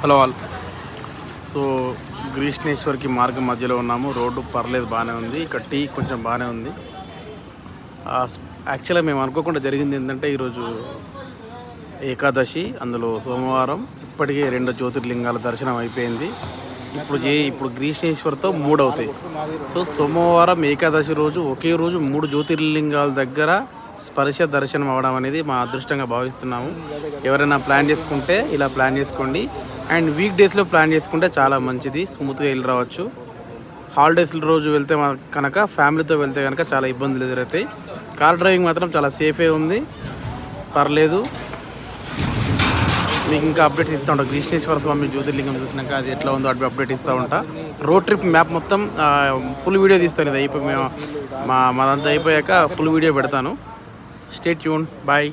Hello all. So గ్రీష్ణేశ్వర్కి మార్గం మధ్యలో ఉన్నాము. రోడ్డు పర్లేదు, బాగానే ఉంది. ఇక్కడ టీ కొంచెం బాగానే ఉంది. యాక్చువల్గా మేము అనుకోకుండా జరిగింది ఏంటంటే ఈరోజు ఏకాదశి, అందులో సోమవారం. ఇప్పటికే 2 జ్యోతిర్లింగాల దర్శనం అయిపోయింది. ఇప్పుడు గ్రీష్ణేశ్వర్తో 3 అవుతాయి. సో సోమవారం ఏకాదశి రోజు ఒకే రోజు 3 జ్యోతిర్లింగాల దగ్గర స్పర్శ దర్శనం అవ్వడం అనేది మా అదృష్టంగా భావిస్తున్నాము. ఎవరైనా ప్లాన్ చేసుకుంటే ఇలా ప్లాన్ చేసుకోండి. అండ్ వీక్ డేస్లో ప్లాన్ చేసుకుంటే చాలా మంచిది, స్మూత్గా వెళ్ళి రావచ్చు. హాలిడేస్ రోజు వెళ్తే కనుక, ఫ్యామిలీతో వెళ్తే కనుక చాలా ఇబ్బందులు ఎదురవుతాయి. కార్ డ్రైవింగ్ మాత్రం చాలా సేఫే ఉంది, పర్లేదు. మీకు ఇంకా అప్డేట్స్ ఇస్తూ ఉంటా. గ్రీష్ణేశ్వర స్వామి జ్యోతిర్లింగం చూసినాక అది ఎట్లా ఉందో అప్డేట్ ఇస్తూ ఉంటా. రోడ్ ట్రిప్ మ్యాప్ మొత్తం ఫుల్ వీడియో తీస్తాను. ఇది మాదంతా అయిపోయాక ఫుల్ వీడియో పెడతాను. Stay tune. బాయ్.